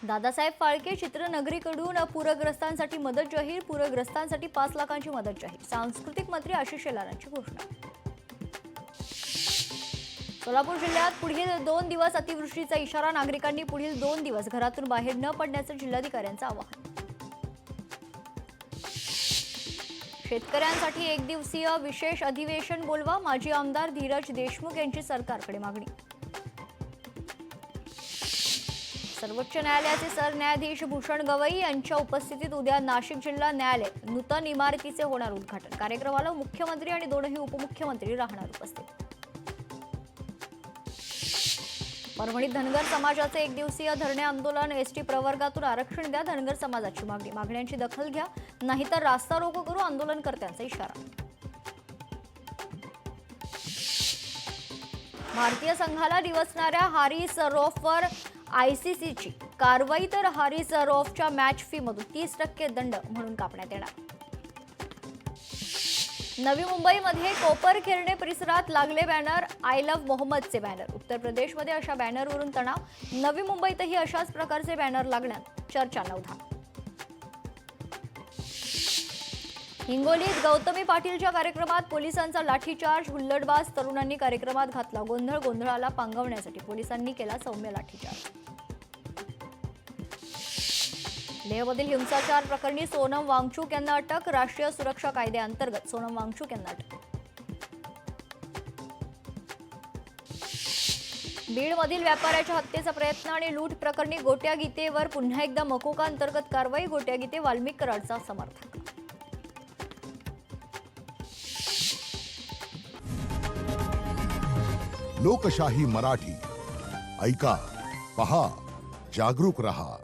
दादासाहेब फाळके चित्रनगरीकडून पूरग्रस्तांसाठी मदत जाहीर. पूरग्रस्तांसाठी 5 लाखांची मदत जाहीर. सांस्कृतिक मंत्री आशिष शेलारांची घोषणा. सोलापूर जिल्ह्यात पुढील 2 दिवस अतिवृष्टीचा इशारा. नागरिकांनी पुढील 2 दिवस घरातून बाहेर न पडण्याचं जिल्हाधिकाऱ्यांचं आवाहन. शेतकऱ्यांसाठी 1 दिवसीय विशेष अधिवेशन बोलवा. माजी आमदार धीरज देशमुख यांची सरकारकडे मागणी. सर्वोच्च न्यायालयाचे सरन्यायाधीश भूषण गवई यांच्या उपस्थितीत उद्या नाशिक जिल्हा न्यायालय नूतन इमारतीचे होणार उद्घाटन. कार्यक्रमाला मुख्यमंत्री आणि 2ही उपमुख्यमंत्री राहणार उपस्थित. परभणीत धनगर समाजाचे 1 दिवसीय धरणे आंदोलन. एसटी प्रवर्गातून आरक्षण द्या, धनगर समाजाची मागणी. मागण्यांची दखल घ्या, नाहीतर रास्ता रोको करू, आंदोलनकर्त्यांचा इशारा. भारतीय संघाला डिवचणाऱ्या हारिस रौफवर आयसीसीची कारवाई. तर हारिस रौफच्या मॅच फीमधून 30% दंड म्हणून कापण्यात येणार. नवी मुंबईमध्ये कोपरखिरणे परिसरात लागले बॅनर. आय लव्ह मोहम्मदचे बॅनर. उत्तर प्रदेशमध्ये अशा बॅनरवरून तणाव. नवी मुंबईतही अशाच प्रकारचे बॅनर लागण्यात चर्चांना उधाण. हिंगोलीत गौतमी पाटीलच्या कार्यक्रमात पोलिसांचा लाठीचार्ज. हुल्लडबाज तरुणांनी कार्यक्रमात घातला गोंधळ. गोंधळाला पांगवण्यासाठी पोलिसांनी केला सौम्य लाठीचार्ज. लेहमधील हिंसाचार प्रकरणी सोनम वांगचुक यांना अटक. राष्ट्रीय सुरक्षा कायद्याअंतर्गत सोनम वांगचुक यांना अटक. बीडमधील व्यापाऱ्याच्या हत्येचा प्रयत्न आणि लूट प्रकरणी गोट्या गीतेवर पुन्हा एकदा मकोका अंतर्गत कारवाई. गोट्या गीते वाल्मिक कराडचा समर्थक. लोकशाही मराठी ऐका, पहा, जागरूक रहा.